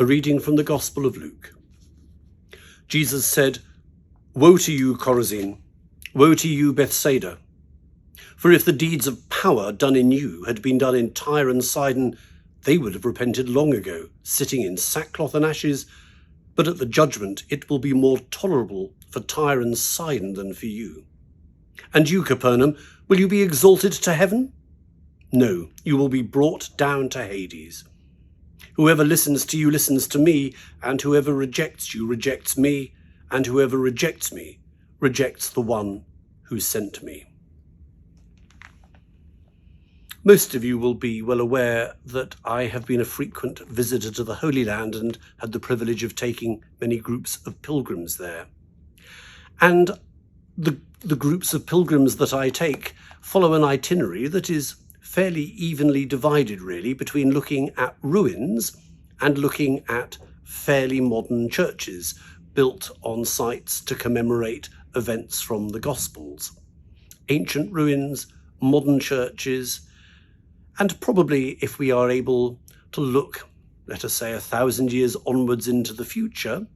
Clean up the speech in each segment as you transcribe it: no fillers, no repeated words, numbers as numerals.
A reading from the Gospel of Luke. Jesus said, "Woe to you, Chorazin! Woe to you, Bethsaida! For if the deeds of power done in you had been done in Tyre and Sidon, they would have repented long ago, sitting in sackcloth and ashes. But at the judgment it will be more tolerable for Tyre and Sidon than for you. And you, Capernaum, will you be exalted to heaven? No, you will be brought down to Hades. Whoever listens to you listens to me, and whoever rejects you rejects me, and whoever rejects me rejects the one who sent me." Most of you will be well aware that I have been a frequent visitor to the Holy Land and had the privilege of taking many groups of pilgrims there. And the groups of pilgrims that I take follow an itinerary that is fairly evenly divided, really, between looking at ruins and looking at fairly modern churches built on sites to commemorate events from the Gospels. Ancient ruins, modern churches, and probably, if we are able to look, let us say, 1,000 years onwards into the future,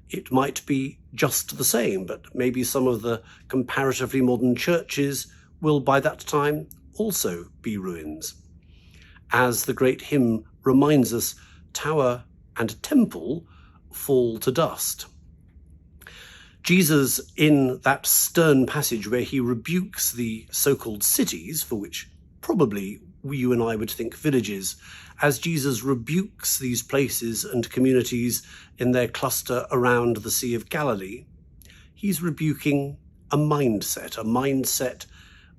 it might be just the same, but maybe some of the comparatively modern churches will by that time also be ruins. As the great hymn reminds us, tower and temple fall to dust. Jesus, in that stern passage where he rebukes the so-called cities, for which probably you and I would think villages, as Jesus rebukes these places and communities in their cluster around the Sea of Galilee, he's rebuking a mindset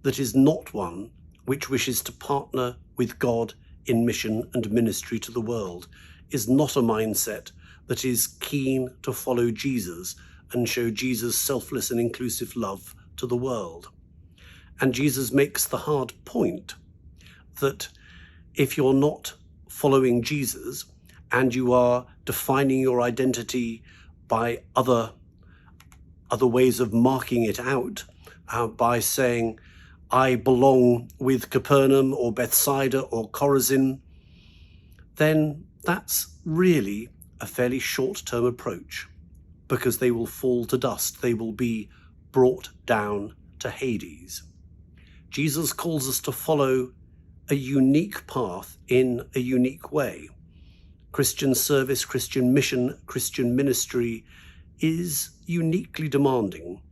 that is not one which wishes to partner with God in mission and ministry to the world, is not a mindset that is keen to follow Jesus and show Jesus' selfless and inclusive love to the world. And Jesus makes the hard point that if you're not following Jesus and you are defining your identity by other ways of marking it out, by saying, I belong with Capernaum or Bethsaida or Chorazin, then that's really a fairly short-term approach, because they will fall to dust. They will be brought down to Hades. Jesus calls us to follow a unique path in a unique way. Christian service, Christian mission, Christian ministry is uniquely demanding,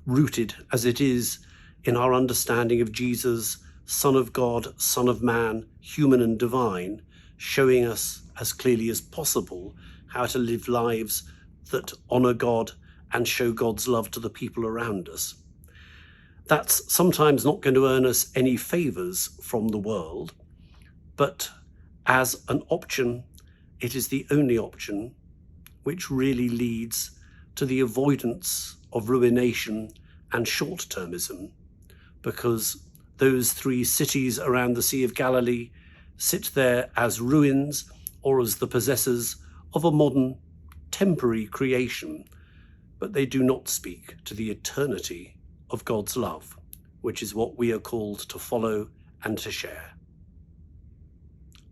rooted as it is in our understanding of Jesus, Son of God, Son of Man, human and divine, showing us as clearly as possible how to live lives that honour God and show God's love to the people around us. That's sometimes not going to earn us any favours from the world, but as an option, it is the only option which really leads to the avoidance of ruination and short-termism, because those 3 cities around the Sea of Galilee sit there as ruins or as the possessors of a modern, temporary creation, but they do not speak to the eternity of God's love, which is what we are called to follow and to share.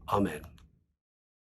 Amen.